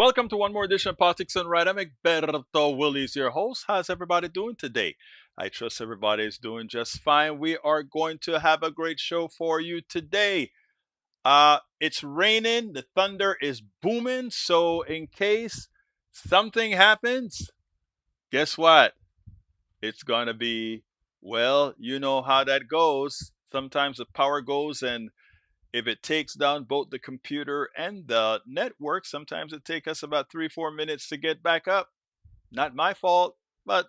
Welcome to one more edition of Politics and Right. I'm Egberto Willies, your host. How's everybody doing today? I trust everybody is doing just fine. We are going to have a great show for you today. It's raining, the thunder is booming, so in case something happens, guess what? It's gonna be, well, you know how that goes. Sometimes the power goes, and if it takes down both the computer and the network, sometimes it takes us about 3, 4 minutes to get back up. Not my fault, but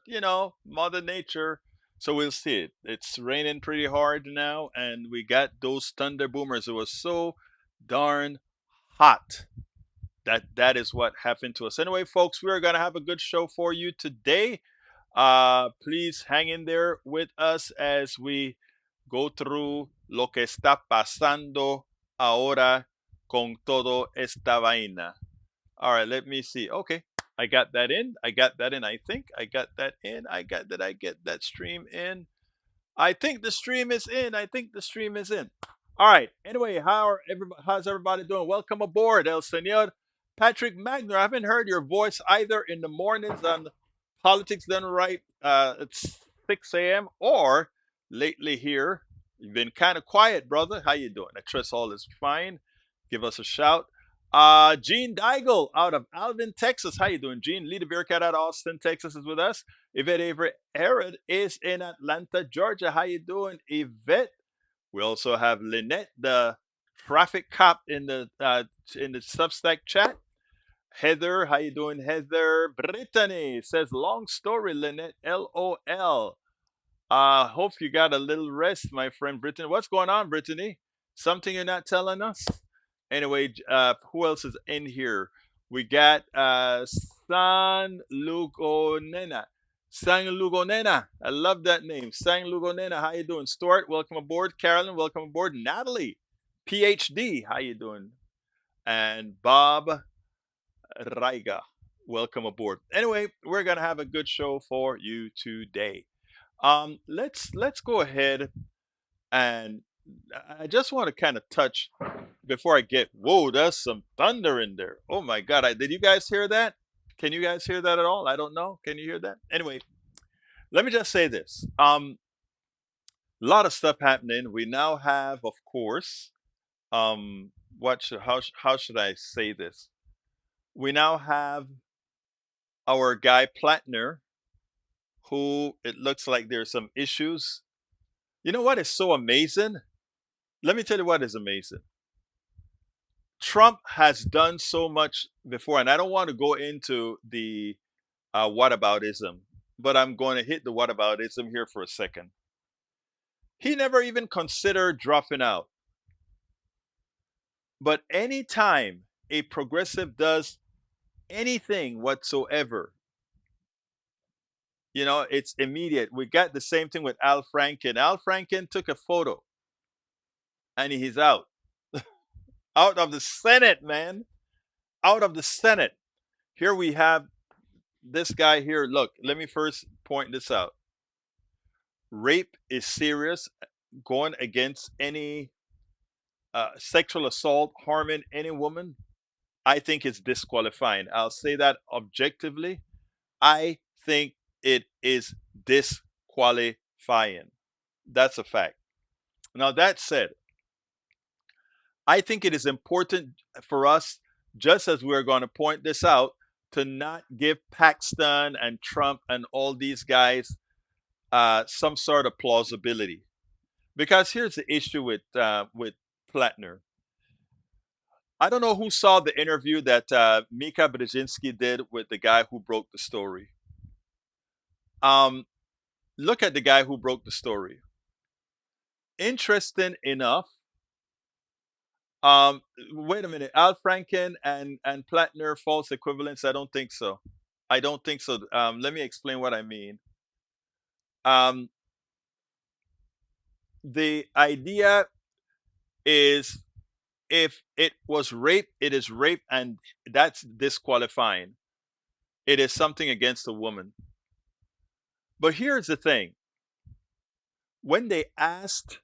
Mother Nature. So we'll see it. It's raining pretty hard now, and we got those thunder boomers. It was so darn hot. That is what happened to us. Anyway, folks, we are gonna have a good show for you today. Please hang in there with us as we go through lo que está pasando ahora con todo esta vaina. All right, let me see. Okay, I got that in. I got that in. I think I got that in. I got that. I get that stream in. I think the stream is in. I think the stream is in. All right. Anyway, how's everybody doing? Welcome aboard, El Senor Patrick Magner. I haven't heard your voice either in the mornings on Politics Done Right at 6 a.m. or lately here. You've been kind of quiet, brother. How you doing? I trust all is fine. Give us a shout. Gene Deigel out of Alvin, Texas. How you doing, Gene? Lita Bearcat out of Austin, Texas is with us. Yvette Avery Herod is in Atlanta, Georgia. How you doing, Yvette? We also have Lynette, the traffic cop in the Substack chat. Heather, how you doing, Heather? Brittany says, long story, Lynette. LOL. Hope you got a little rest, my friend Brittany. What's going on, Brittany? Something you're not telling us? Anyway, who else is in here? We got San Lugonena. San Lugonena. I love that name. San Lugonena. How you doing? Stuart, welcome aboard. Carolyn, welcome aboard. Natalie, PhD. How you doing? And Bob Raiga, welcome aboard. Anyway, we're gonna have a good show for you today. Let's go ahead, and I just want to kind of touch before I get. Whoa, there's some thunder in there. Oh my God! Did you guys hear that? Can you guys hear that at all? I don't know. Can you hear that? Anyway, let me just say this. A lot of stuff happening. We now have, of course, how should I say this? We now have our guy Platner, who it looks like there's some issues. You know what is so amazing? Let me tell you what is amazing. Trump has done so much before, and I don't want to go into the whataboutism, but I'm going to hit the whataboutism here for a second. He never even considered dropping out. But anytime a progressive does anything whatsoever, it's immediate. We got the same thing with Al Franken. Al Franken took a photo and he's out. Out of the Senate, man. Out of the Senate. Here we have this guy here. Look, let me first point this out. Rape is serious, going against any sexual assault, harming any woman. I think it's disqualifying. I'll say that objectively. I think it is disqualifying. That's a fact. Now, that said, I think it is important for us, just as we're going to point this out, to not give Paxton and Trump and all these guys some sort of plausibility. Because here's the issue with Platner. I don't know who saw the interview that Mika Brzezinski did with the guy who broke the story. Look at the guy who broke the story. Interesting enough. Wait a minute. Al Franken and Platner false equivalence? I don't think so. I don't think so. Let me explain what I mean. The idea is, if it was rape, it is rape, and that's disqualifying. It is something against a woman. But here's the thing. When they asked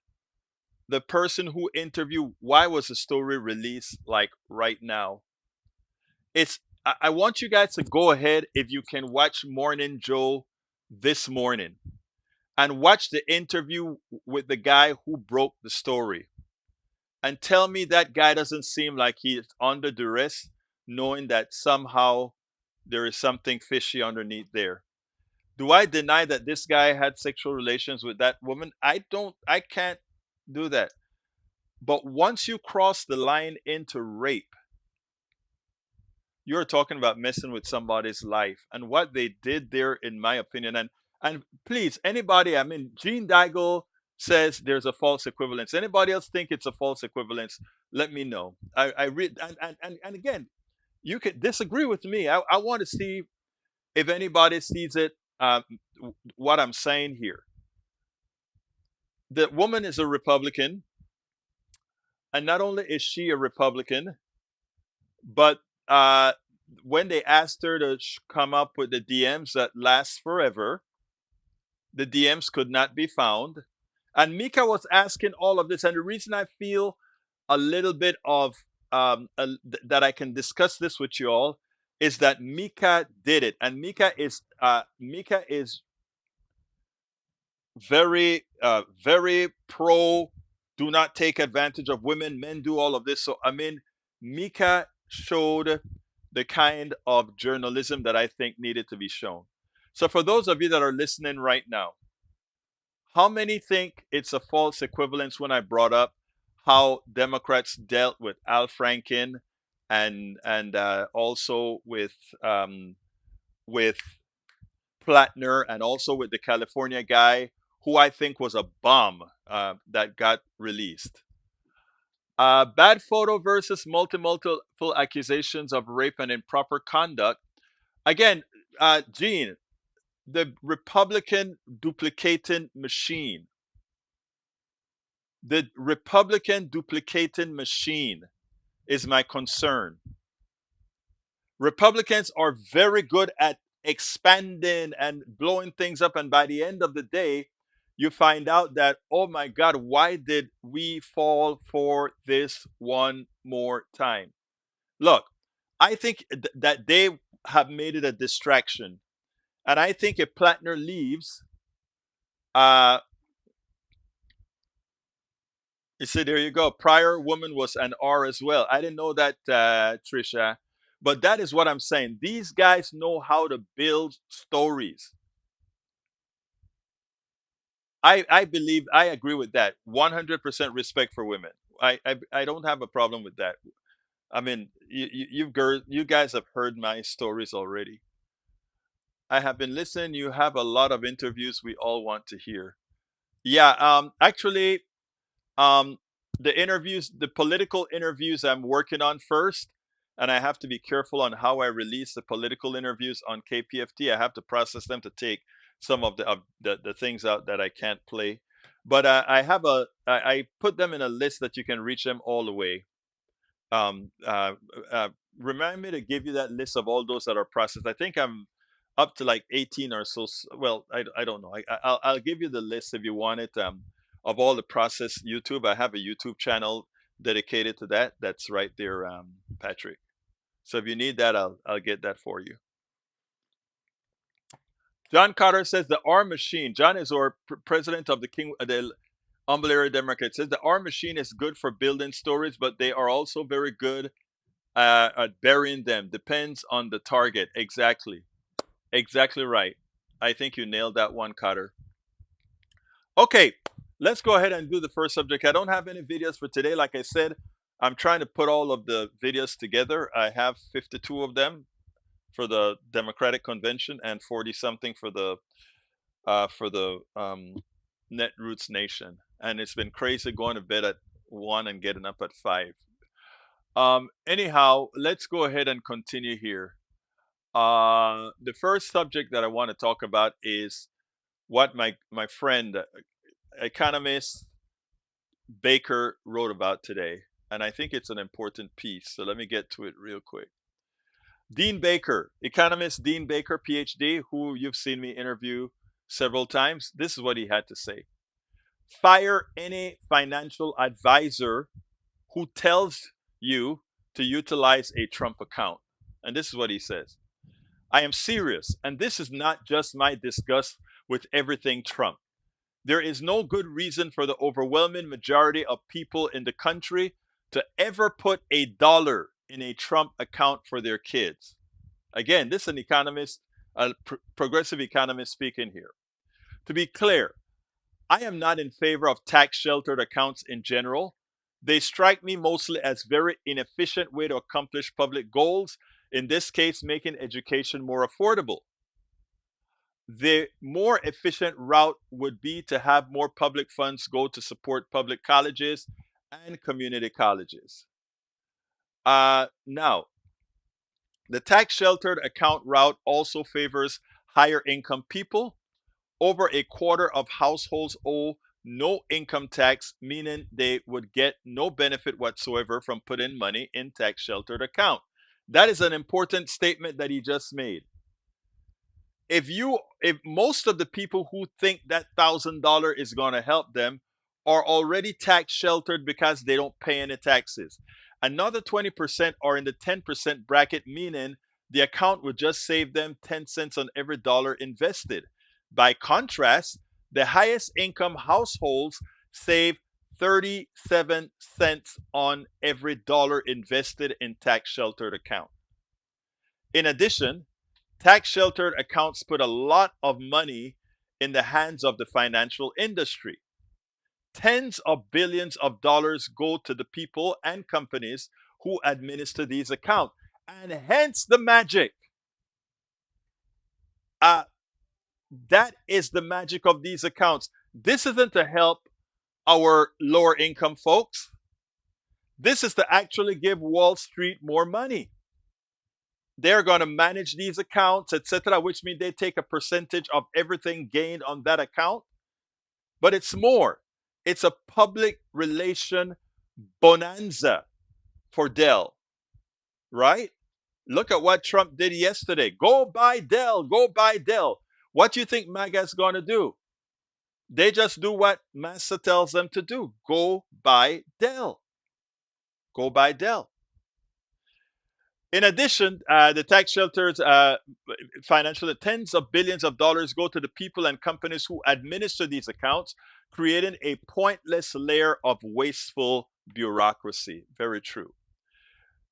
the person who interviewed why was the story released like right now, it's I want you guys to go ahead if you can watch Morning Joe this morning and watch the interview with the guy who broke the story and tell me that guy doesn't seem like he's under duress, knowing that somehow there is something fishy underneath there. Do I deny that this guy had sexual relations with that woman? I can't do that. But once you cross the line into rape, you're talking about messing with somebody's life. And what they did there, in my opinion, and please, anybody, I mean, Gene Daigle says there's a false equivalence. Anybody else think it's a false equivalence? Let me know. I read and again, you can disagree with me. I want to see if anybody sees it. What I'm saying here. The woman is a Republican, and not only is she a Republican, but when they asked her to come up with the DMs that last forever, the DMs could not be found. And Mika was asking all of this. And the reason I feel a little bit of that I can discuss this with you all is that Mika did it. And Mika is very pro do not take advantage of women. Men do all of this. So I mean, Mika showed the kind of journalism that I think needed to be shown. So for those of you that are listening right now, how many think it's a false equivalence when I brought up how Democrats dealt with Al Franken and also with Platner and also with the California guy who I think was a bomb that got released. Bad photo versus multiple accusations of rape and improper conduct. Again, Gene, the Republican duplicating machine. The Republican duplicating machine is my concern. Republicans are very good at expanding and blowing things up. And by the end of the day, you find out that, oh my God, why did we fall for this one more time? Look, I think that they have made it a distraction. And I think if Platner leaves, uh, you see, there you go. Prior woman was an R as well. I didn't know that, Trisha. But that is what I'm saying. These guys know how to build stories. I believe I agree with that. 100% respect for women. I don't have a problem with that. I mean, you guys have heard my stories already. I have been listening. You have a lot of interviews we all want to hear. Yeah, actually, um, the political interviews I'm working on first, and I have to be careful on how I release the political interviews on KPFT. I have to process them to take some of the things out that I can't play. But I put them in a list that you can reach them all the way. um, uh, uh, Remind me to give you that list of all those that are processed. I think I'm up to like 18 or so. Well, I don't know. I'll give you the list if you want it. Of all the processed YouTube, I have a YouTube channel dedicated to that. That's right there, Patrick. So if you need that, I'll get that for you. John Carter says the R machine. John is our president of the Humble Area Democrat. Says the R machine is good for building stories, but they are also very good at burying them. Depends on the target. Exactly. Exactly right. I think you nailed that one, Carter. Okay, let's go ahead and do the first subject. I don't have any videos for today. Like I said, I'm trying to put all of the videos together. I have 52 of them for the Democratic Convention and 40 something for the Netroots Nation. And it's been crazy going to bed at 1 and getting up at 5. Anyhow, let's go ahead and continue here. The first subject that I want to talk about is what my friend, economist Baker, wrote about today, and I think it's an important piece. So let me get to it real quick. Dean Baker, economist Dean Baker, PhD, who you've seen me interview several times. This is what he had to say: fire any financial advisor who tells you to utilize a Trump account. And this is what he says: I am serious, and this is not just my disgust with everything Trump. There is no good reason for the overwhelming majority of people in the country to ever put a dollar in a Trump account for their kids. Again, this is an economist, a progressive economist speaking here. To be clear, I am not in favor of tax sheltered accounts in general. They strike me mostly as very inefficient way to accomplish public goals, in this case, making education more affordable. The more efficient route would be to have more public funds go to support public colleges and community colleges. Now, the tax sheltered account route also favors higher income people. Over a quarter of households owe no income tax, meaning they would get no benefit whatsoever from putting money in tax sheltered account. That is an important statement that he just made. If most of the people who think that $1,000 is going to help them are already tax sheltered because they don't pay any taxes, another 20% are in the 10% bracket, meaning the account would just save them 10 cents on every dollar invested. By contrast, the highest income households save 37 cents on every dollar invested in tax sheltered account. In addition, tax sheltered accounts put a lot of money in the hands of the financial industry. Tens of billions of dollars go to the people and companies who administer these accounts, and hence the magic. Uh, that is the magic of these accounts. This isn't to help our lower income folks. This is to actually give Wall Street more money. They're going to manage these accounts, etc., which means they take a percentage of everything gained on that account. But it's more. It's a public relation bonanza for Dell, right? Look at what Trump did yesterday. Go buy Dell, go buy Dell. What do you think MAGA's going to do? They just do what Massa tells them to do. Go buy Dell. Go buy Dell. In addition, the tax shelters, financial tens of billions of dollars go to the people and companies who administer these accounts, creating a pointless layer of wasteful bureaucracy. Very true.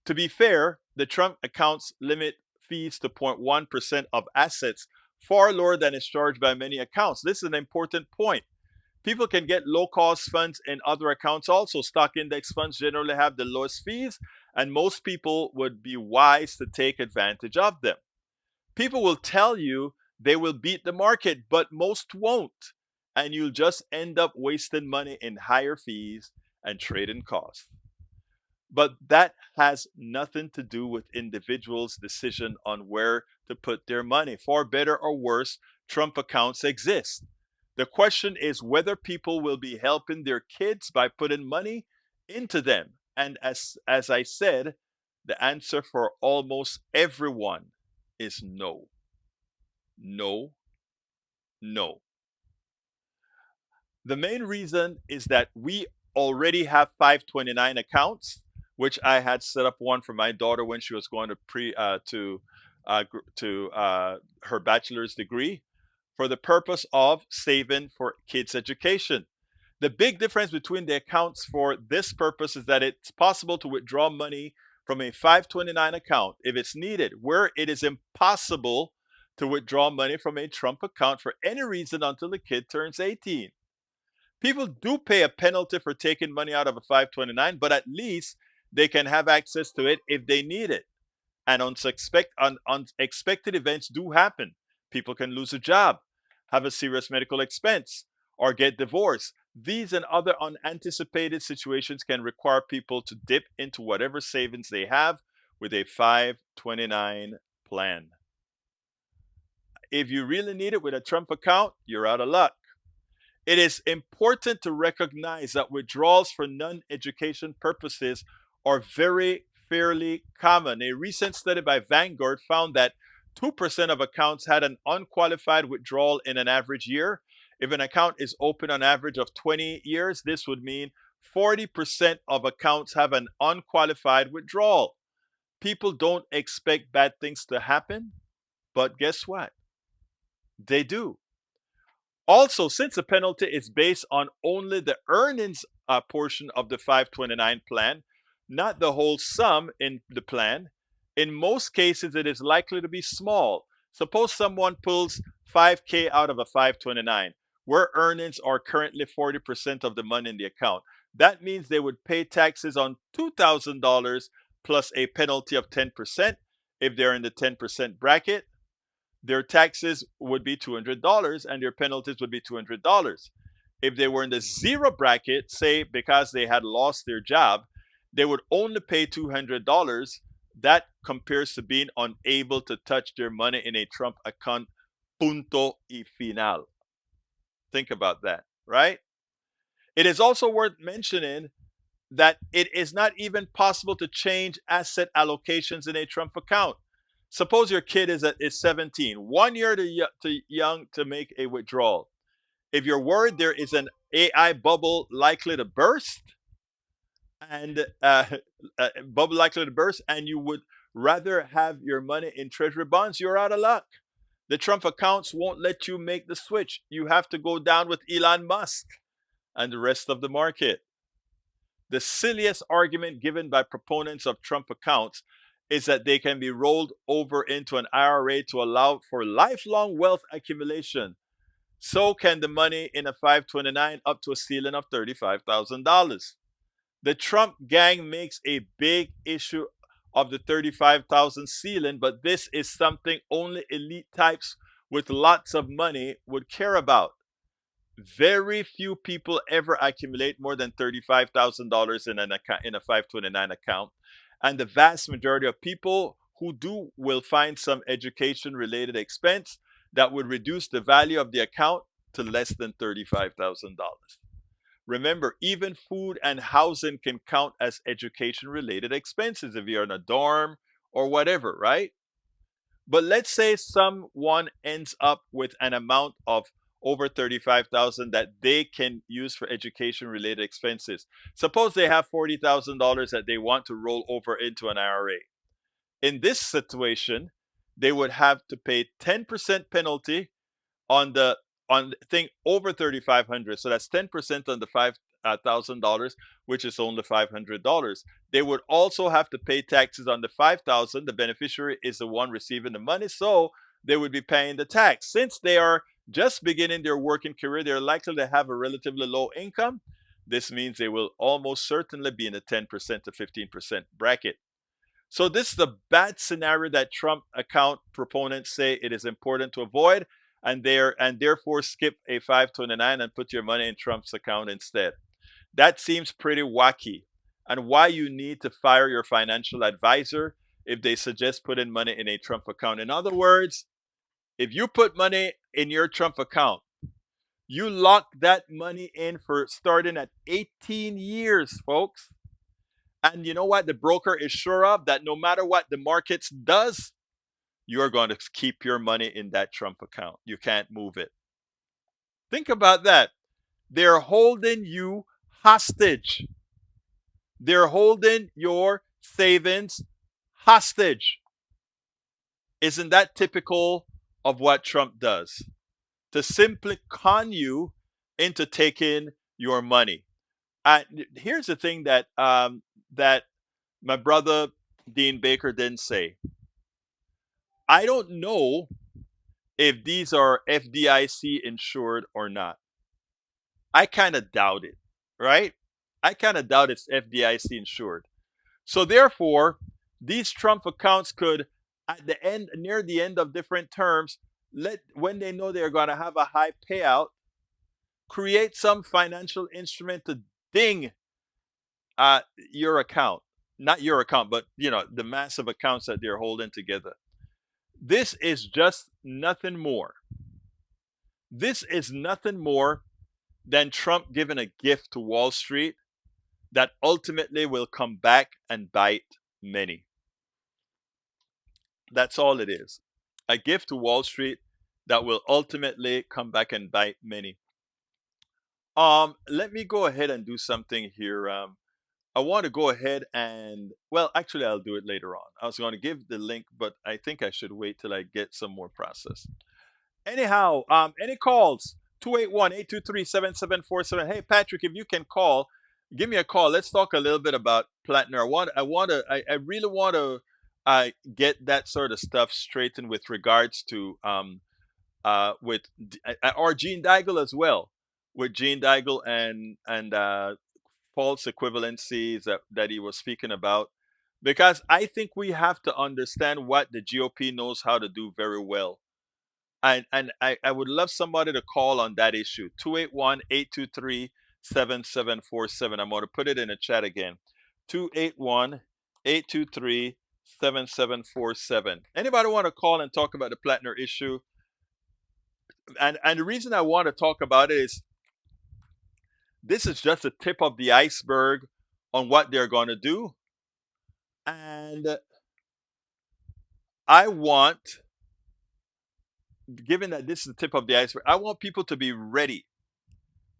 To be fair, the Trump accounts limit fees to 0.1% of assets, far lower than is charged by many accounts. This is an important point. People can get low cost funds in other accounts also. Stock index funds generally have the lowest fees, and most people would be wise to take advantage of them. People will tell you they will beat the market, but most won't. And you'll just end up wasting money in higher fees and trading costs. But that has nothing to do with individuals' decision on where to put their money. For better or worse, Trump accounts exist. The question is whether people will be helping their kids by putting money into them. And as I said, the answer for almost everyone is no. No, no. The main reason is that we already have 529 accounts, which I had set up one for my daughter when she was going to her bachelor's degree, for the purpose of saving for kids' education. The big difference between the accounts for this purpose is that it's possible to withdraw money from a 529 account if it's needed, where it is impossible to withdraw money from a Trump account for any reason until the kid turns 18. People do pay a penalty for taking money out of a 529, but at least they can have access to it if they need it. And unexpected events do happen. People can lose a job, have a serious medical expense, or get divorced. These and other unanticipated situations can require people to dip into whatever savings they have with a 529 plan. If you really need it with a Trump account, you're out of luck. It is important to recognize that withdrawals for non-education purposes are very fairly common. A recent study by Vanguard found that 2% of accounts had an unqualified withdrawal in an average year. If an account is open on average of 20 years, this would mean 40% of accounts have an unqualified withdrawal. People don't expect bad things to happen, but guess what? They do. Also, since the penalty is based on only the earnings portion of the 529 plan, not the whole sum in the plan, in most cases it is likely to be small. Suppose someone pulls 5K out of a 529, where earnings are currently 40% of the money in the account. That means they would pay taxes on $2,000 plus a penalty of 10% if they're in the 10% bracket. Their taxes would be $200 and their penalties would be $200. If they were in the zero bracket, say because they had lost their job, they would only pay $200. That compares to being unable to touch their money in a Trump account. Punto y final. Think about that, right? It is also worth mentioning that it is not even possible to change asset allocations in a Trump account. Suppose your kid is 17, 1 year to young to make a withdrawal. If you're worried there is an AI bubble likely to burst, and bubble likely to burst, and you would rather have your money in treasury bonds, you're out of luck. The Trump accounts won't let you make the switch. You have to go down with Elon Musk and the rest of the market. The silliest argument given by proponents of Trump accounts is that they can be rolled over into an IRA to allow for lifelong wealth accumulation. So can the money in a 529 up to a ceiling of $35,000. The Trump gang makes a big issue of the 35,000 ceiling, but this is something only elite types with lots of money would care about. Very few people ever accumulate more than $35,000 in an account, in a 529 account, and the vast majority of people who do will find some education related expense that would reduce the value of the account to less than $35,000. Remember, even food and housing can count as education related expenses if you're in a dorm or whatever, right? But let's say someone ends up with an amount of over 35,000 that they can use for education related expenses. Suppose they have $40,000 that they want to roll over into an IRA. In this situation, they would have to pay 10% penalty on the thing over 3,500. So that's 10% on the $5,000, which is only $500. They would also have to pay taxes on the 5,000. The beneficiary is the one receiving the money, so they would be paying the tax. Since they are just beginning their working career, they're likely to have a relatively low income. This means they will almost certainly be in the 10% to 15% bracket. So this is the bad scenario that Trump account proponents say it is important to avoid, and therefore skip a 529 and put your money in Trump's account instead. That seems pretty wacky, and why you need to fire your financial advisor if they suggest putting money in a Trump account. In other words, if you put money in your Trump account, you lock that money in for starting at 18 years, folks. And you know what? The broker is sure of that no matter what the markets does, you're going to keep your money in that Trump account. You can't move it. Think about that. They're holding you hostage. They're holding your savings hostage. Isn't that typical of what Trump does? To simply con you into taking your money. Here's the thing that my brother Dean Baker didn't say. I don't know if these are FDIC insured or not. I kind of doubt it, right? I kind of doubt it's FDIC insured. So therefore, these Trump accounts could, at the end, near the end of different terms, let when they know they're going to have a high payout, create some financial instrument to ding your account, not your account, but the massive accounts that they're holding together. This is just nothing more. This is nothing more than Trump giving a gift to Wall Street that ultimately will come back and bite many. That's all it is. A gift to Wall Street that will ultimately come back and bite many. Let me go ahead and do something here. I want to go ahead and, well, actually, I'll do it later on. I was going to give the link, but I think I should wait till I get some more process. Anyhow, any calls? 281-823-7747. Hey, Patrick, if you can call, give me a call. Let's talk a little bit about Platner. I really want to get that sort of stuff straightened with regards to or Gene Daigle as well, with Gene Daigle and false equivalencies that he was speaking about, because I think we have to understand what the GOP knows how to do very well. And I would love somebody to call on that issue. 281-823-7747. I'm going to put it in the chat again. 281-823-7747. Anybody want to call and talk about the Plattner issue? And the reason I want to talk about it is this is just the tip of the iceberg on what they're going to do. And I want, given that this is the tip of the iceberg, I want people to be ready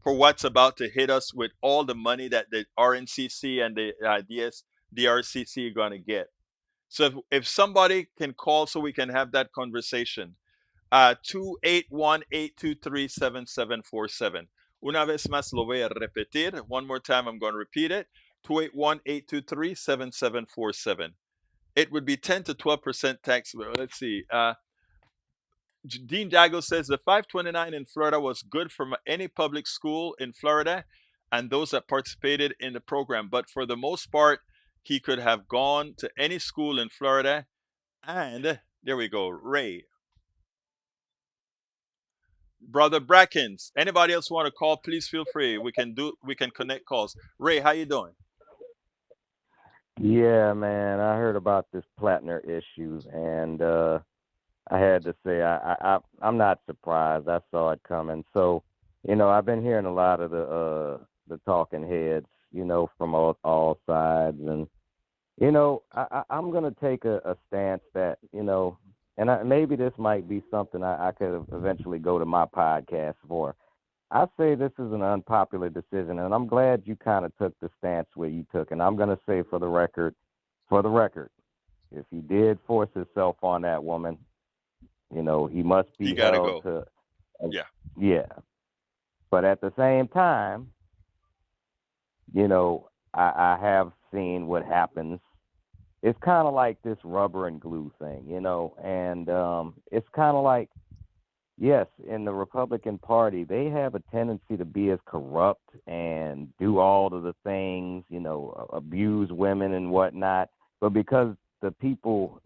for what's about to hit us with all the money that the RNCC and the DRCC are going to get. So if somebody can call so we can have that conversation, 281-823-7747. Una vez más lo voy a repetir. One more time, I'm going to repeat it. 281-823-7747. It would be 10 to 12% tax. Let's see. Dean Dago says the 529 in Florida was good for any public school in Florida and those that participated in the program. But for the most part, he could have gone to any school in Florida. And there we go. Ray. Brother Brackens. Anybody else want to call? Please feel free. We can connect calls. Ray, how you doing? Yeah, man, I heard about this Platner issue, and I had to say I'm not surprised. I saw it coming. So, I've been hearing a lot of the talking heads, from all sides, and I'm gonna take a stance that and maybe this might be something I could eventually go to my podcast for. I say this is an unpopular decision, and I'm glad you kind of took the stance where you took. And I'm going to say for the record, if he did force himself on that woman, he must He be got to held go. to, Yeah. yeah. But at the same time, I have seen what happens. It's kind of like this rubber and glue thing, and it's kind of like, yes, in the Republican Party, they have a tendency to be as corrupt and do all of the things, abuse women and whatnot. But because the people,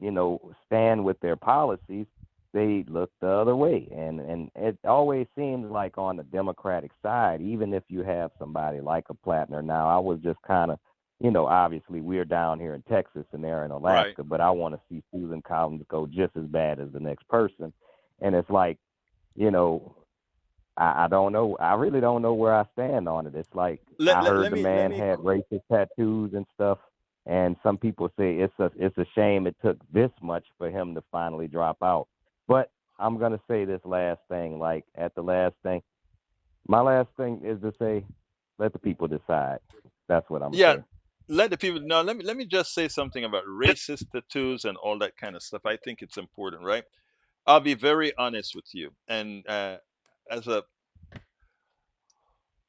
stand with their policies, they look the other way. And it always seems like on the Democratic side, even if you have somebody like a Platner. Now, I was just kind of, obviously we're down here in Texas and they're in Right. Alaska, but I want to see Susan Collins go just as bad as the next person. And it's like, you know, I don't know. I really don't know where I stand on it. It's like Let, I let, heard let the me let man me had racist tattoos and stuff, and some people say it's a shame it took this much for him to finally drop out. But I'm gonna say this last thing. Like at the last thing, my last thing is to say, let the people decide. That's what I'm yeah, gonna let the people know. Let me just say something about racist tattoos and all that kind of stuff. I think it's important, right? I'll be very honest with you, and as a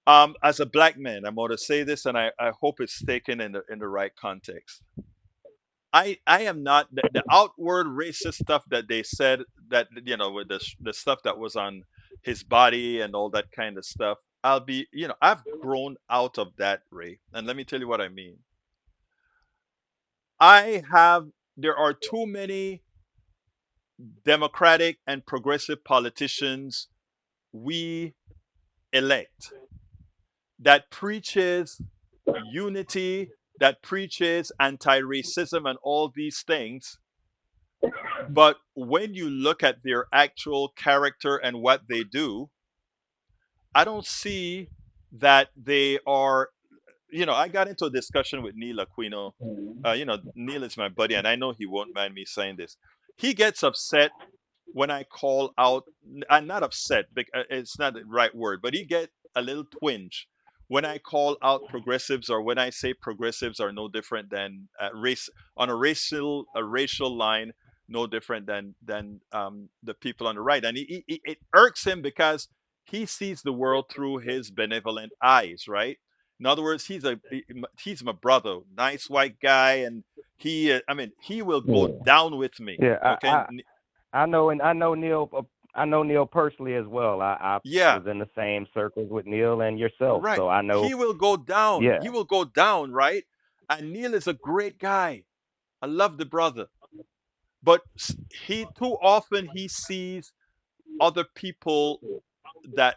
as a black man, I'm going to say this, and I hope it's taken in the right context. I am not the outward racist stuff that they said, that with the stuff that was on his body and all that kind of stuff. I'll be, I've grown out of that, Ray, and let me tell you what I mean. I have There are too many democratic and progressive politicians we elect that preaches unity, that preaches anti-racism and all these things. But when you look at their actual character and what they do, I don't see that they are. I got into a discussion with Neil Aquino. Neil is my buddy, and I know he won't mind me saying this. He gets upset when I call out. I'm not upset, it's not the right word, but he get a little twinge when I call out progressives, or when I say progressives are no different than race on a racial line, no different than the people on the right, and it irks him because he sees the world through his benevolent eyes, right? In other words, he's my brother, nice white guy, and I mean, he will go Yeah, down with me. yeah. Okay, I know, and I know Neil. I know Neil personally as well. I yeah, was in the same circles with Neil and yourself, right. so I know. He will go down. Yeah, He will go down, right? And Neil is a great guy. I love the brother, but he too often he sees other people that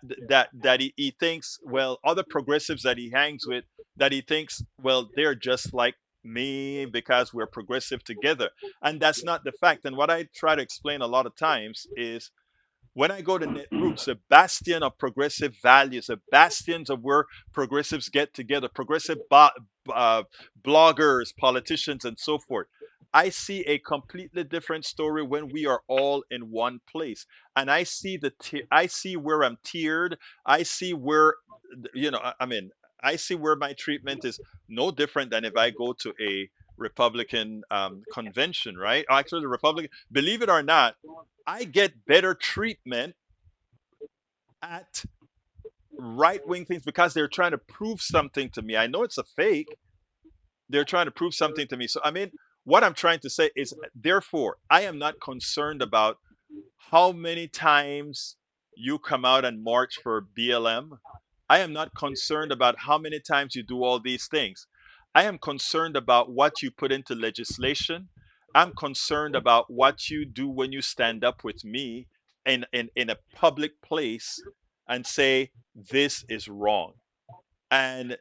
he thinks, well, other progressives that he hangs with, that he thinks, well, they're just like me because we're progressive together, and that's not the fact. And what I try to explain a lot of times is, when I go to Netroots, a bastion of progressive values, a bastion of where progressives get together, uh, bloggers, politicians, and so forth, I see a completely different story when we are all in one place, and I see where I'm tiered. I see where, I mean, I see where my treatment is no different than if I go to a Republican convention, right? Actually, the Republican, believe it or not, I get better treatment at right wing things because they're trying to prove something to me. I know it's a fake. They're trying to prove something to me. So, I mean, what I'm trying to say is, therefore, I am not concerned about how many times you come out and march for BLM. I am not concerned about how many times you do all these things. I am concerned about what you put into legislation. I'm concerned about what you do when you stand up with me in a public place and say, this is wrong. And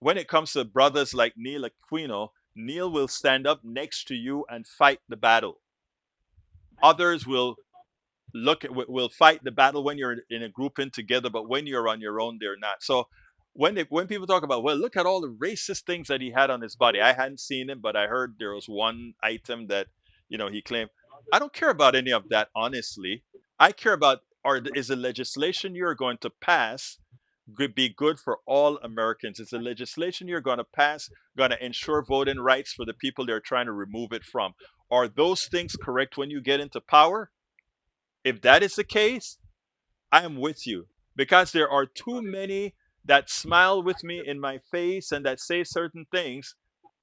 when it comes to brothers like Neil Aquino, Neil will stand up next to you and fight the battle. Others will fight the battle when you're in a grouping together, but when you're on your own, they're not. So when people talk about, well, look at all the racist things that he had on his body, I hadn't seen him, but I heard there was one item that he claimed. I don't care about any of that, honestly. I care about, is the legislation you're going to pass be good for all Americans? Is the legislation you're going to pass going to ensure voting rights for the people they're trying to remove it from? Are those things correct when you get into power? If that is the case, I am with you, because there are too many that smile with me in my face and that say certain things,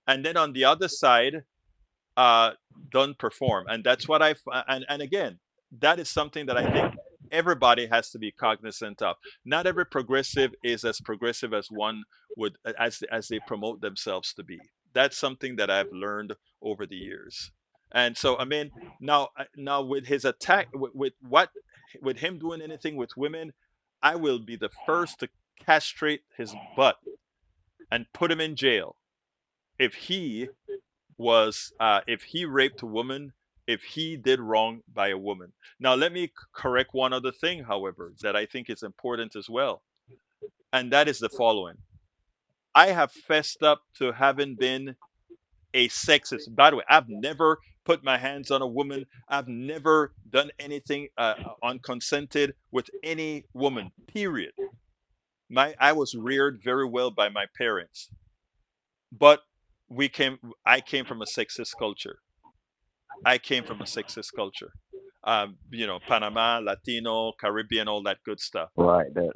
and then on the other side, uh, don't perform. And that's what and again, that is something that I think everybody has to be cognizant of. Not every progressive is as progressive as one would, as they promote themselves to be. That's something that I've learned over the years. And so, I mean, now with his attack, with him doing anything with women, I will be the first to castrate his butt and put him in jail if if he raped a woman, if he did wrong by a woman. Now, let me correct one other thing, however, that I think is important as well, and that is the following: I have fessed up to having been a sexist. By the way, I've never put my hands on a woman. I've never done anything unconsented with any woman. Period. I was reared very well by my parents, but I came from a sexist culture. I came from a sexist culture. Panama, Latino, Caribbean, all that good stuff. right. The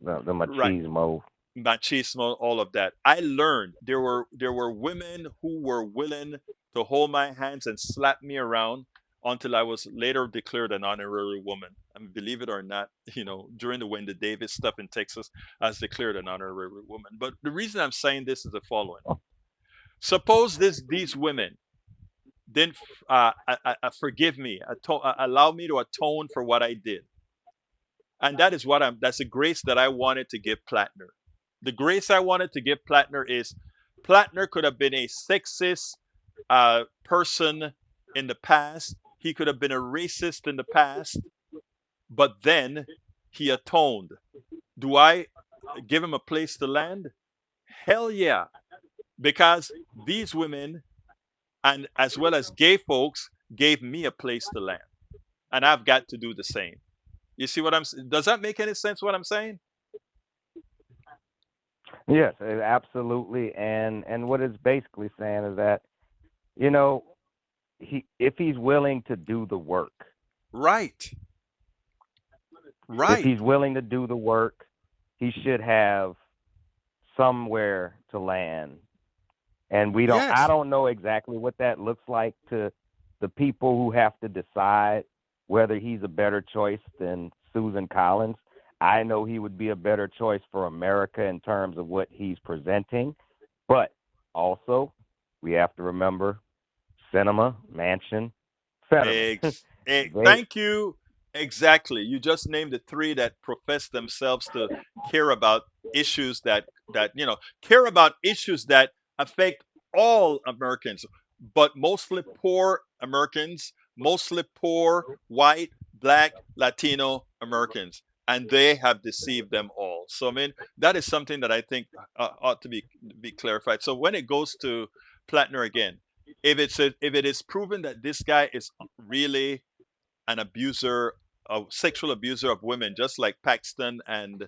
Right. machismo. Machismo, all of that. I learned there were women who were willing to hold my hands and slap me around until I was later declared an honorary woman. And believe it or not, during the Wendy Davis stuff in Texas, I was declared an honorary woman. But the reason I'm saying this is the following: suppose these women then forgive me, allow me to atone for what I did. And that's the grace that I wanted to give Platner. The grace I wanted to give Platner is, Platner could have been a sexist person in the past. He could have been a racist in the past, but then he atoned. Do I give him a place to land? Hell yeah. Because these women, and as well as gay folks, gave me a place to land. And I've got to do the same. You see what I'm saying? Does that make any sense what I'm saying? Yes, absolutely. And what it's basically saying is that, you know, he if he's willing to do the work, Right. if Right. he's willing to do the work, he should have somewhere to land. And I Yes. don't know exactly what that looks like to the people who have to decide whether he's a better choice than Susan Collins. I know he would be a better choice for America in terms of what he's presenting, but also we have to remember Cinema, Manchin, Fetterman. they Thank you. Exactly. You just named the three that profess themselves to care about issues that care about issues that affect all Americans, but mostly poor Americans, mostly poor white, black, Latino Americans, and they have deceived them all. So I mean, that is something that I think ought to be clarified. So when it goes to Platner again, if it is proven that this guy is really an abuser, a sexual abuser of women, just like Paxton and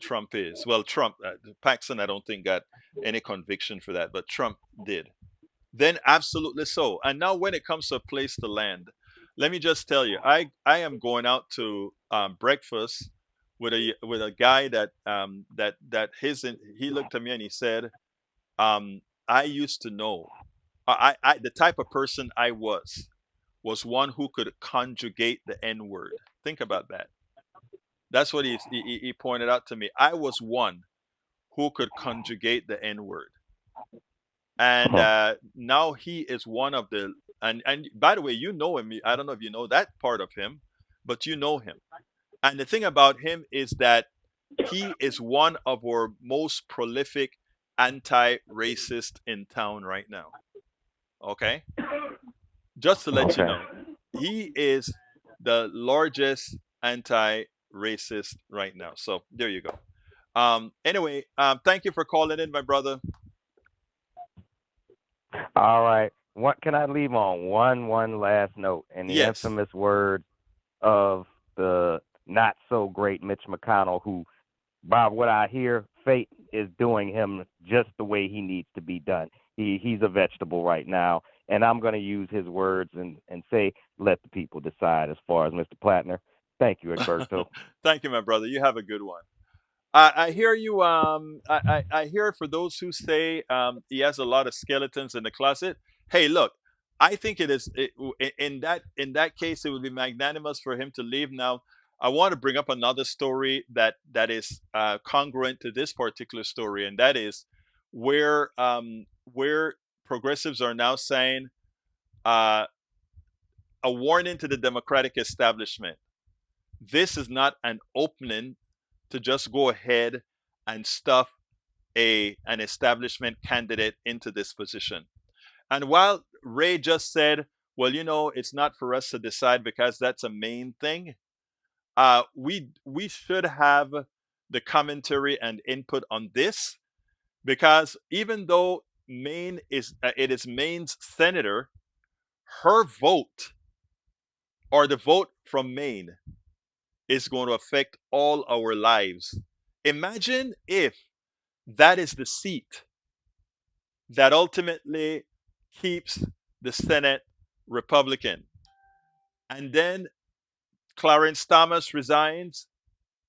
Trump is. Well, Trump, Paxton, I don't think got any conviction for that, but Trump did. Then absolutely so. And now, when it comes to a place to land, let me just tell you, I am going out to breakfast with a guy that he looked at me and he said, I used to know the type of person I was one who could conjugate the N word. Think about that. That's what he pointed out to me. I was one who could conjugate the N word, and now he is one of the. And by the way, you know him. I don't know if you know that part of him, but you know him. And the thing about him is that he is one of our most prolific anti-racist in town right now. Okay, just to let you okay. know, he is the largest anti-racist right now. So there you go. Anyway, thank you for calling in, my brother. All right. What can I leave on one last note in the Yes. infamous words of the not so great Mitch McConnell, who, by what I hear, fate is doing him just the way he needs to be done. He's a vegetable right now, and I'm going to use his words and say, let the people decide. As far as Mr. Platner, thank you, Egberto. Thank you, my brother. You have a good one. I hear you. I hear for those who say he has a lot of skeletons in the closet. Hey, look, I think in that case, it would be magnanimous for him to leave. Now, I want to bring up another story that is congruent to this particular story, and that is where progressives are now saying uh, a warning to the Democratic establishment. This is not an opening to just go ahead and stuff a an establishment candidate into this position. And while Ray just said, well, it's not for us to decide because that's a Maine thing, we should have the commentary and input on this, because even though Maine it is Maine's senator, her vote, or the vote from Maine, is going to affect all our lives. Imagine if that is the seat that ultimately keeps the Senate Republican. And then Clarence Thomas resigns,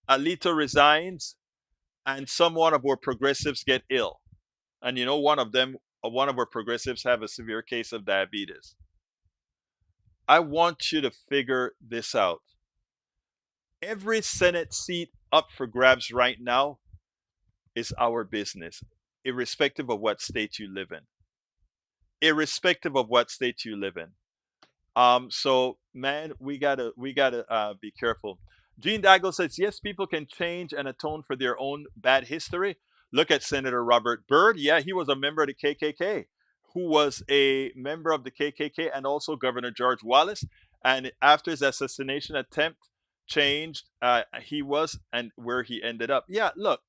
Alito resigns, and someone of our progressives get ill. And one of our progressives have a severe case of diabetes. I want you to figure this out. Every Senate seat up for grabs right now is our business, irrespective of what state you live in. Irrespective of what state you live in. So man, we gotta be careful. Gene Daigle says yes, people can change and atone for their own bad history. Look at Senator Robert Byrd. Yeah, he was a member of the KKK, who was a member of the KKK, and also Governor George Wallace. And after his assassination attempt changed, he was and where he ended up. Yeah, look,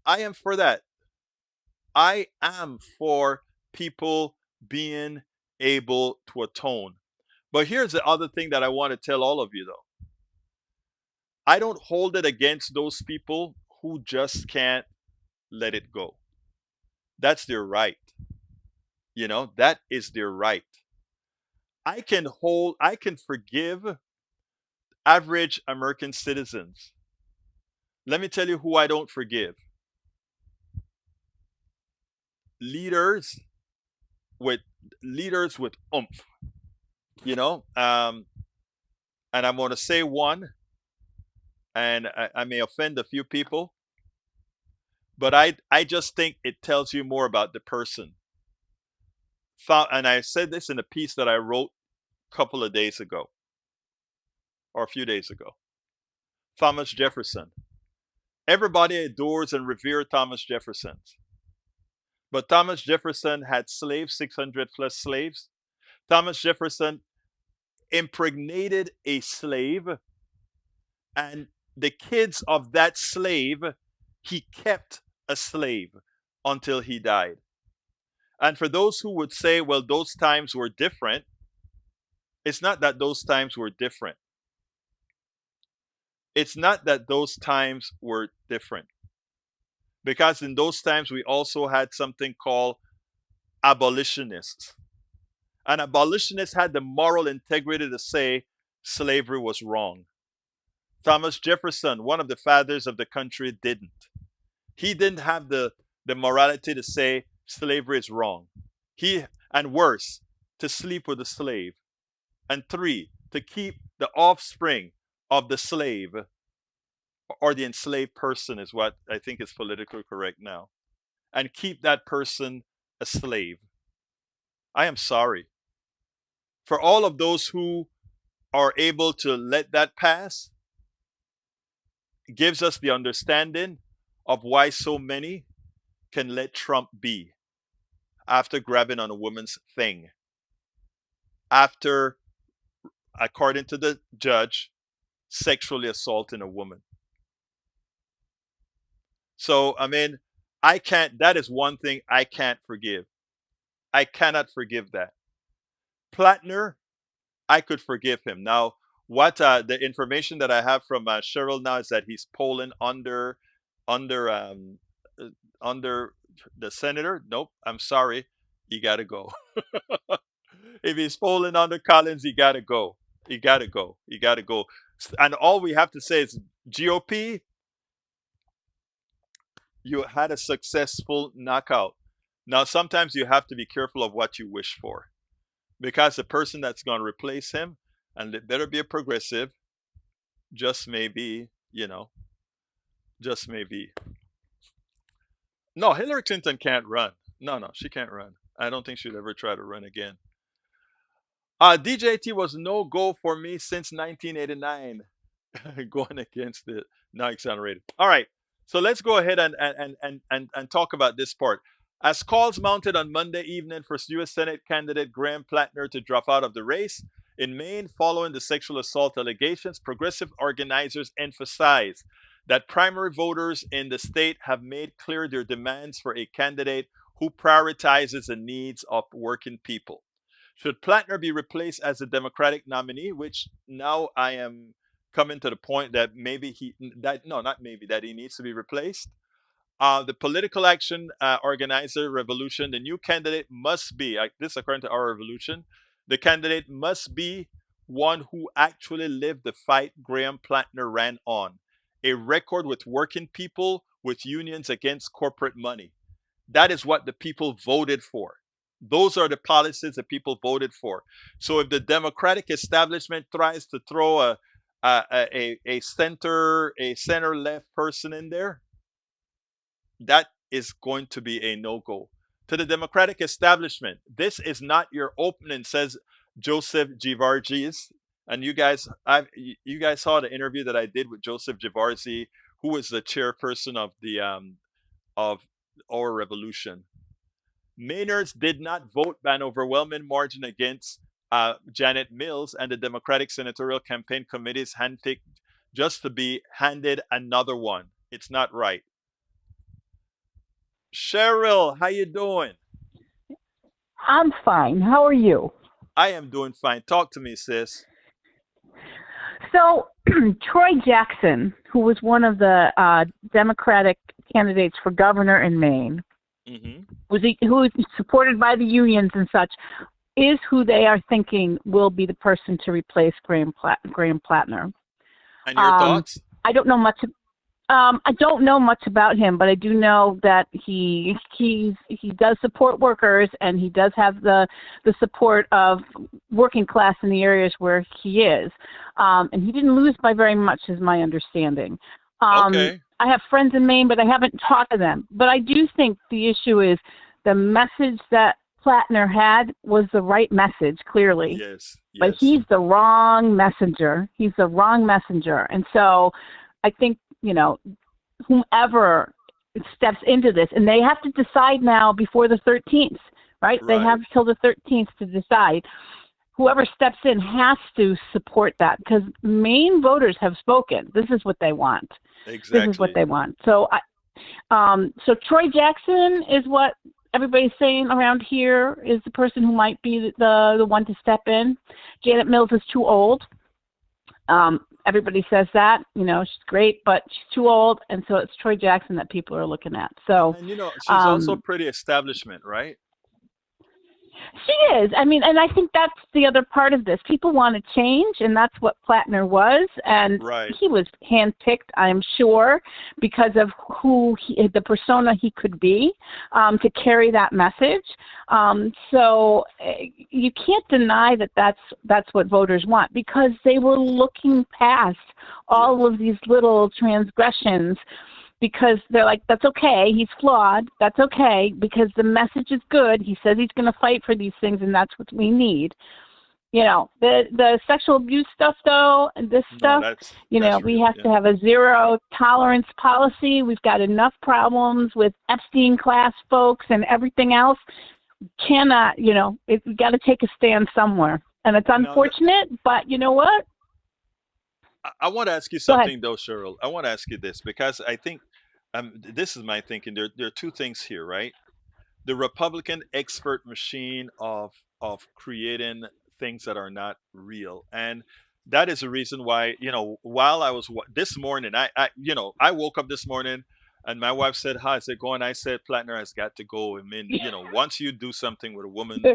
I am for that. I am for people being able to atone. But here's the other thing that I want to tell all of you, though. I don't hold it against those people who just can't let it go. That's their right. That is their right. I can forgive average American citizens. Let me tell you who I don't forgive: leaders with leaders with oomph. You know, um, and I'm going to say one, and I may offend a few people, but I just think it tells you more about the person. And I said this in a piece that I wrote a couple of days ago, or a few days ago. Thomas Jefferson. Everybody adores and reveres Thomas Jefferson. But Thomas Jefferson had slaves, 600 plus slaves. Thomas Jefferson impregnated a slave, and the kids of that slave, he kept a slave until he died. And for those who would say, well, those times were different, it's not that those times were different. It's not that those times were different. Because in those times, we also had something called abolitionists. And abolitionists had the moral integrity to say slavery was wrong. Thomas Jefferson, one of the fathers of the country, didn't. He didn't have the morality to say slavery is wrong. He, and worse, to sleep with a slave. And three, to keep the offspring of the slave or the enslaved person, is what I think is politically correct now, and keep that person a slave. I am sorry. For all of those who are able to let that pass, gives us the understanding of why so many can let Trump be after grabbing on a woman's thing, after, according to the judge, sexually assaulting a woman. So, I mean, I can't, that is one thing I can't forgive. I cannot forgive that. Platner, I could forgive him. Now, what the information that I have from Cheryl now is that he's polling under uh, under the senator. Nope, I'm sorry, you got to go. If he's polling under Collins, he got to go. He got to go. He got to go. And all we have to say is, GOP, you had a successful knockout. Now, sometimes you have to be careful of what you wish for, because the person that's going to replace him, and it better be a progressive, just maybe, just maybe. No, Hillary Clinton can't run. No, no, she can't run. I don't think she'd ever try to run again. DJT was no go for me since 1989, going against the now exonerated. All right, so let's go ahead and talk about this part. As calls mounted on Monday evening for U.S. Senate candidate Graham Platner to drop out of the race in Maine following the sexual assault allegations, progressive organizers emphasize that primary voters in the state have made clear their demands for a candidate who prioritizes the needs of working people. Should Platner be replaced as a Democratic nominee, which now I am coming to the point that maybe no, not maybe, that he needs to be replaced. The political action organizer revolution, the new candidate must be, this according to our revolution, the candidate must be one who actually lived the fight Graham Platner ran on, a record with working people, with unions against corporate money. That is what the people voted for. Those are the policies that people voted for. So if the Democratic establishment tries to throw a center left person in there, that is going to be a no go. To the Democratic establishment, this is not your opening, says Joseph Givargis. And you guys saw the interview that I did with Joseph Givarzi, who is the chairperson of our revolution. Mainers did not vote by an overwhelming margin against Janet Mills, and the Democratic Senatorial Campaign Committee's handpicked just to be handed another one. It's not right. Cheryl, how you doing? I'm fine. How are you? I am doing fine. Talk to me, sis. So Troy Jackson, who was one of the Democratic candidates for governor in Maine, Hmm. who is supported by the unions and such, is who they are thinking will be the person to replace Graham Platner. And your Um, thoughts? I don't know much. I don't know much about him, but I do know that he does support workers, and he does have the support of working class in the areas where he is. And he didn't lose by very much, is my understanding. Okay. I have friends in Maine, but I haven't talked to them. But I do think the issue is the message that Platner had was the right message, clearly, Yes. but Yes. he's the wrong messenger. He's the wrong messenger. And so I think, whomever steps into this, and they have to decide now before the 13th, right? They have Right. till the 13th to decide. Whoever steps in has to support that because Maine voters have spoken. This is what they want. This is what Exactly. they want. So Troy Jackson is what everybody's saying around here is the person who might be the one to step in. Janet Mills is too old. Everybody says that, she's great, but she's too old, and so it's Troy Jackson that people are looking at. So, And she's also um, pretty establishment, right? she is. I mean, and I think that's the other part of this. People want to change, and that's what Platner was. And Right. he was handpicked, I'm sure, because of the persona he could be to carry that message. So you can't deny that that's what voters want because they were looking past all Yes. of these little transgressions because they're like, that's okay. He's flawed. That's okay because the message is good. He says he's going to fight for these things, and that's what we need. The sexual abuse stuff, though, and this No, stuff, that's we real. have Yeah. to have a zero tolerance policy. We've got enough problems with Epstein class folks and everything else. Cannot, we got to take a stand somewhere. And it's Now, unfortunate, but you know what? I want to ask you Go ahead. something though, Cheryl. I want to ask you this because I think this is my thinking. There are two things here, right? The Republican expert machine of creating things that are not real, and that is the reason why while I was this morning, I woke up this morning. And my wife said, "How's it going?" I said, "Platner has got to go." I mean, once you do something with a woman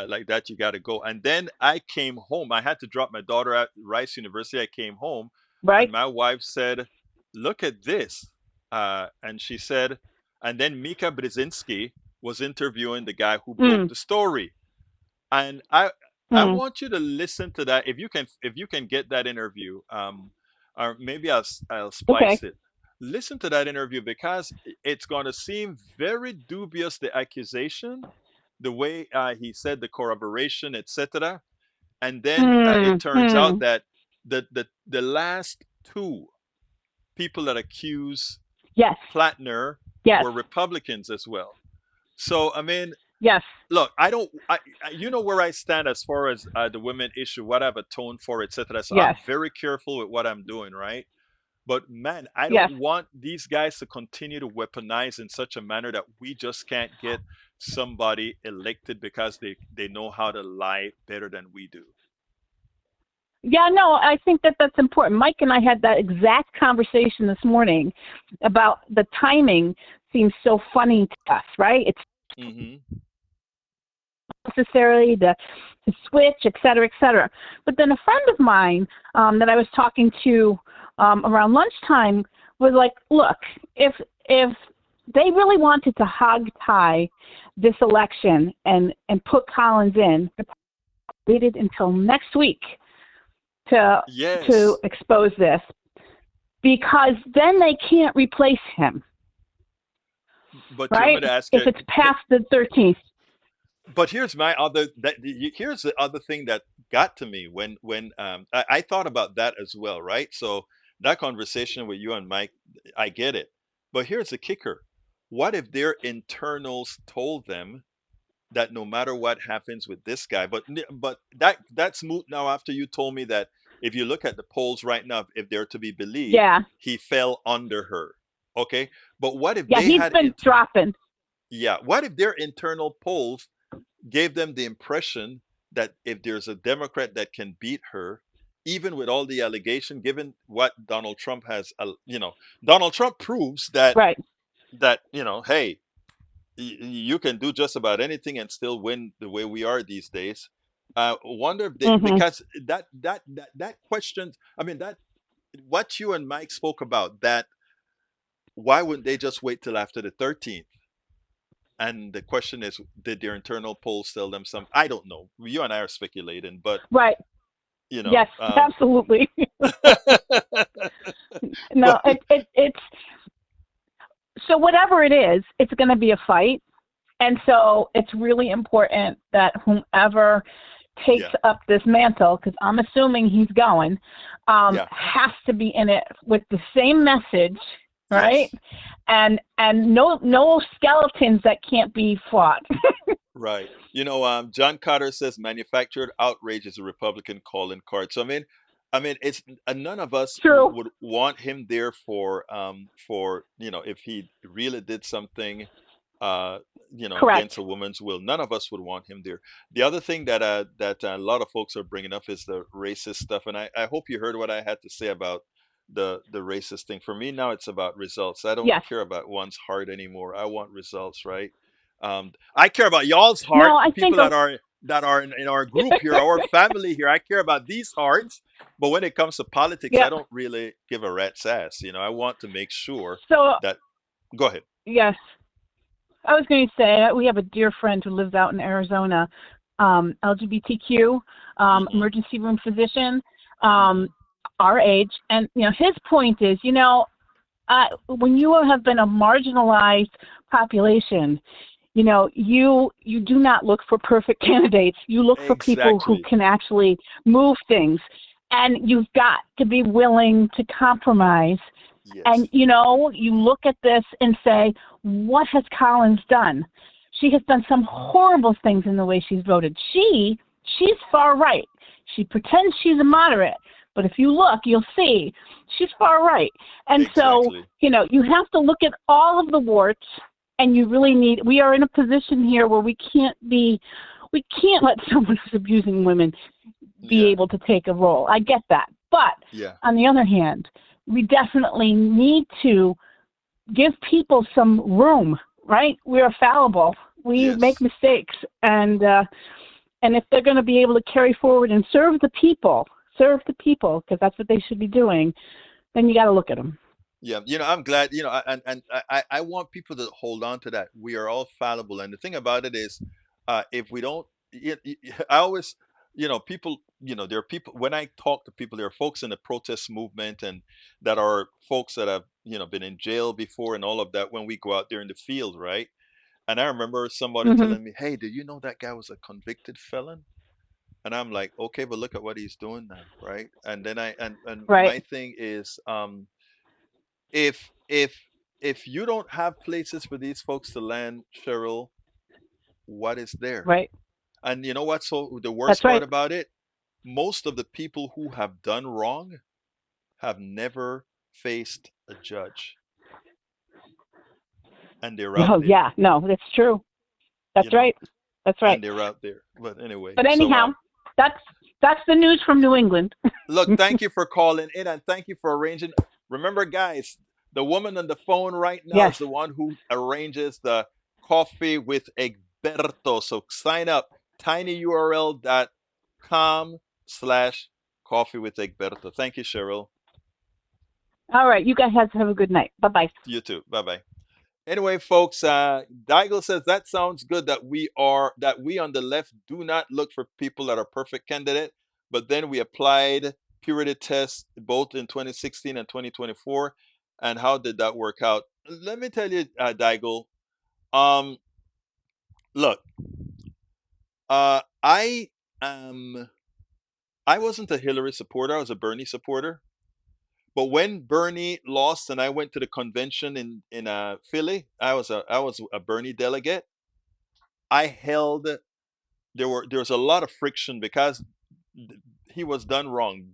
like that, you got to go. And then I came home. I had to drop my daughter at Rice University. I came home, and Right? my wife said, "Look at this," and she said, and then Mika Brzezinski was interviewing the guy who broke Mm, the story, and I mm. want you to listen to that if you can get that interview, or maybe I'll Okay. splice it. Listen to that interview because it's going to seem very dubious, the accusation, the way he said the corroboration, etc. And then it Mm, turns out mm. that the last two people that accuse Yes. Platner Yes. were Republicans as well. So I mean, Yes. look, I don't, you know where I stand as far as the women issue, what I've atoned for, etc. So Yes. I'm very careful with what I'm doing, right? But man, I don't Yes. want these guys to continue to weaponize in such a manner that we just can't get somebody elected because they know how to lie better than we do. Yeah, no, I think that that's important. Mike and I had that exact conversation this morning about the timing seems so funny to us, right? It's Hmm. necessarily to switch, et cetera, et cetera. But then a friend of mine that I was talking to around lunchtime was like, look, if they really wanted to hog tie this election and put Collins in, they waited until next week to Yes, expose this because then they can't replace him, but you want me right? to ask If you? it's past the 13th. But here's my other here's the other thing that got to me when I thought about that as well, right? So that conversation with you and Mike, I get it. But here's the kicker. What if their internals told them that no matter what happens with this guy, but that's moot now after you told me that if you look at the polls right now, if they're to be believed, Yeah. he fell under her. Okay? But what if Yeah, they he's had been dropping. yeah, what if their internal polls gave them the impression that if there's a Democrat that can beat her, even with all the allegation, given what Donald Trump has, Donald Trump proves that Right. hey, you can do just about anything and still win the way we are these days. Wonder if they, Mhm. because that question, I mean, that what you and Mike spoke about, that why wouldn't they just wait till after the 13th? And the question is, did their internal polls tell them some? I don't know. You and I are speculating, but Right. you Yes, know, absolutely. No, but it's so whatever it is, it's going to be a fight. And so it's really important that whomever takes yeah, up this mantle, because I'm assuming he's going, yeah, has to be in it with the same message, right? yes. And no skeletons that can't be fought. Right. John Carter says manufactured outrage is a Republican calling card. So it's none of us True. would want him there for if he really did something, uh, Correct. against a woman's will. None of us would want him there. The other thing that a lot of folks are bringing up is the racist stuff, and I hope you heard what I had to say about the racist thing. For me now, it's about results. I don't Yes. care about one's heart anymore. I want results, right? I care about y'all's heart, No, the I people think that are in our group here, our family here. I care about these hearts, but when it comes to politics, I yeah. don't really give a rat's ass. I want to make sure So that. Go ahead. yes, I was going to say we have a dear friend who lives out in Arizona, LGBTQ, Mm-hmm. emergency room physician, um, Mm-hmm. our age, and his point is, when you have been a marginalized population, you do not look for perfect candidates. You look for people who Exactly. can actually move things, and you've got to be willing to compromise. And Yes. you look at this and say, what has Collins done? She has done some horrible things in the way she's voted. She's far right. She pretends she's a moderate, but if you look, you'll see she's far right. And so, Exactly. you have to look at all of the warts, and you really we are in a position here where we can't let someone who's abusing women be Yeah. able to take a role. I get that. But Yeah. on the other hand, we definitely need to give people some room, right? We are fallible. We make Yes. mistakes. And if they're going to be able to carry forward and serve the people, because that's what they should be doing, then you got to look at them. Yeah. I'm glad. And I want people to hold on to that. We are all fallible, and the thing about it is, if we don't, I always, people, there are people when I talk to people, there are folks in the protest movement, and that are folks that have been in jail before and all of that. When we go out there in the field, right? And I remember somebody Hmm. telling me, "Hey, do you know that guy was a convicted felon?" And I'm like, "Okay, but look at what he's doing now, right?" And then and Right, my thing is, if you don't have places for these folks to land, Cheryl, what is there? right. And you know what's so the That's worst part right. about it? Most of the people who have done wrong have never faced a judge, and they're out Oh, there, yeah. No, that's true. you That's know, right. That's right. and they're out there. But anyway, But so anyhow, that's that's the news from New England. look, thank you for calling in, and thank you for arranging. Remember, guys, the woman on the phone right now Yes. is the one who arranges the coffee with Egberto. So sign up, tinyurl.com/coffee with Egberto. Thank you, Cheryl. All right. You guys have a good night. Bye bye. You too. Bye bye. Anyway, folks, Daigle says that sounds good, that we on the left do not look for people that are perfect candidate, but then we applied purity tests both in 2016 and 2024. And how did that work out? Let me tell you, Daigle. Um, Look, I um I wasn't a Hillary supporter. I was a Bernie supporter. But when Bernie lost and I went to the convention in Philly, I was a Bernie delegate. I held there was a lot of friction because he was done wrong.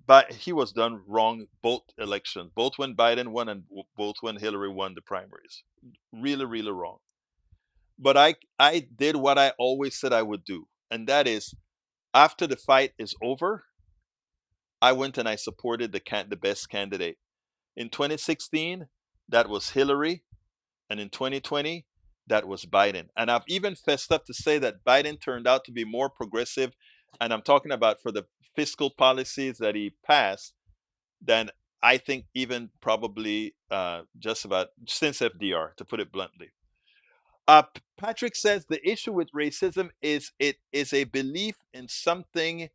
But he was done wrong both elections, both when Biden won and both when Hillary won the primaries. Really, really wrong. But I did what I always said I would do, and that is After the fight is over, I went and I supported the best candidate. In 2016, that was Hillary, and in 2020, that was Biden. And I've even fessed up to say that Biden turned out to be more progressive, and I'm talking about for the fiscal policies that he passed, than I think even probably just about since FDR, to put it bluntly. Patrick says the issue with racism is it is a belief in something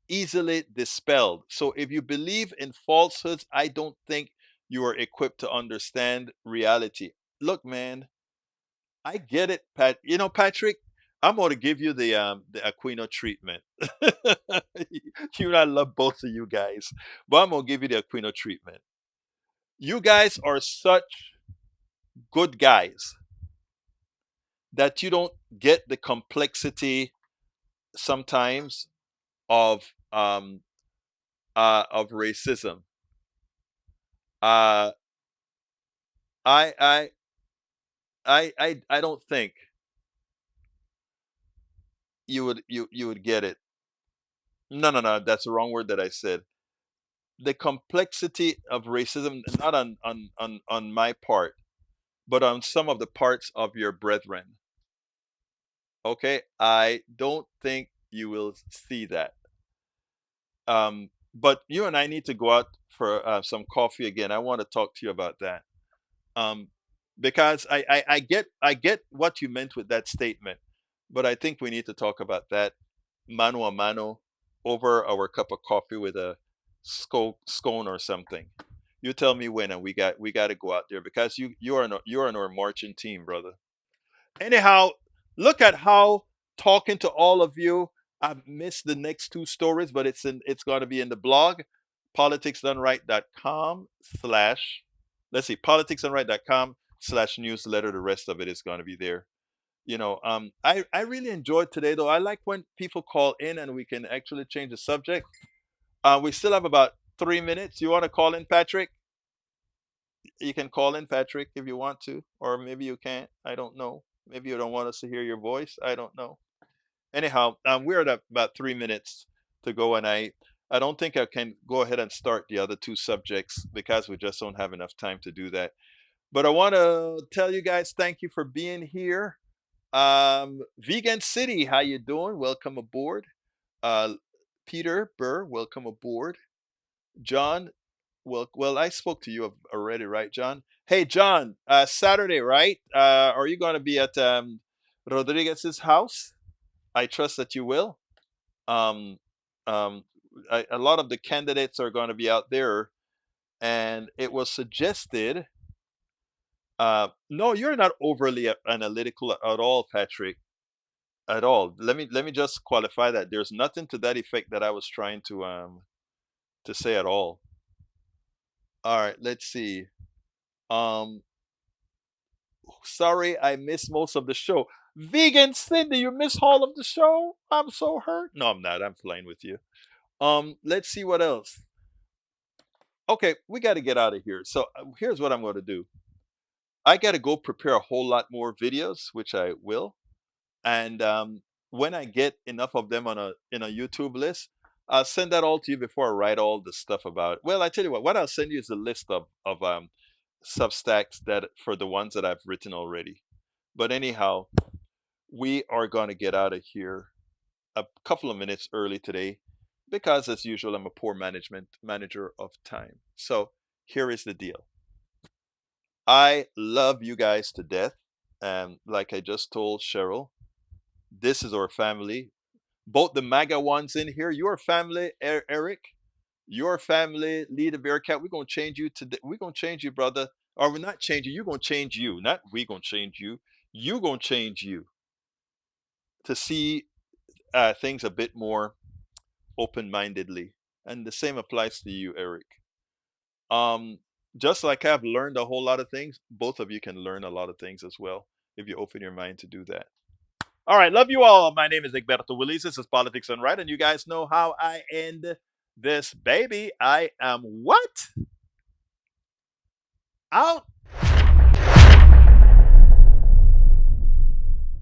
easily dispelled. So if you believe in falsehoods, I don't think you are equipped to understand reality. Look, man, I get it, Pat. You know, Patrick, I'm going to give you the Aquino treatment. You and I love both of you guys, but I'm going to give you the Aquino treatment. You guys are such good guys that you don't get the complexity sometimes of of racism. Uh, I I I don't think you would get it. No, no, no, that's the wrong word that I said. The complexity of racism, not on my part, but on some of the parts of your brethren. Okay, I don't think you will see that. But you and I need to go out for some coffee again. I want to talk to you about that. Um, because I get what you meant with that statement, but I think we need to talk about that mano a mano over our cup of coffee with a scone or something. You tell me when, and we got to go out there because you are on our marching team, brother. Anyhow, look at how talking to all of you. I've missed the next two stories, but it's going to be in the blog, politicsdoneright.com slash, let's see, politicsdoneright.com/slash newsletter. The rest of it is going to be there. I really enjoyed today though. I like when people call in and we can actually change the subject. We still have about 3 minutes. You want to call in, Patrick? You can call in, Patrick, if you want to, or maybe you can't. I don't know. Maybe you don't want us to hear your voice. I don't know. Anyhow, we're at about 3 minutes to go, and I don't think I can go ahead and start the other two subjects because we just don't have enough time to do that. But I want to tell you guys thank you for being here. Vegan City, how you doing? Welcome aboard. Uh, Peter Burr, welcome aboard. John, well, I spoke to you already, right, John? Hey, John, Saturday, right? Are you going to be at Rodriguez's house? I trust that you will. Um, um, a lot of the candidates are going to be out there, and it was suggested. No, you're not overly analytical at all, Patrick. At all. Let me just qualify that. There's nothing to that effect that I was trying to say at all. All right, let's see. Um, Sorry, I missed most of the show. Vegan Cindy, you missed all of the show? I'm so hurt. No, I'm not. I'm playing with you. Let's see what else. Okay, we got to get out of here. So here's what I'm going to do. I got to go prepare a whole lot more videos, which I will. And when I get enough of them on a in a YouTube list, I'll send that all to you before I write all the stuff about. Well, I tell you what. What I'll send you is a list of Substacks that for the ones that I've written already. But anyhow, we are going to get out of here a couple of minutes early today because, as usual, I'm a poor manager of time. So here is the deal. I love you guys to death, and like I just told Cheryl, this is our family. Both the MAGA ones in here, your family, Eric, your family, Leader Bearcat. We're gonna change you today. We're gonna change you, brother. Or we're not changing you. You're gonna change you. Not we gonna change you. You gonna change you to see things a bit more open-mindedly. And the same applies to you, Eric. Um, just like I've learned a whole lot of things, both of you can learn a lot of things as well if you open your mind to do that. All right, love you all. My name is Egberto Willis. This is Politics and Right, and you guys know how I end this baby. I am what? Out.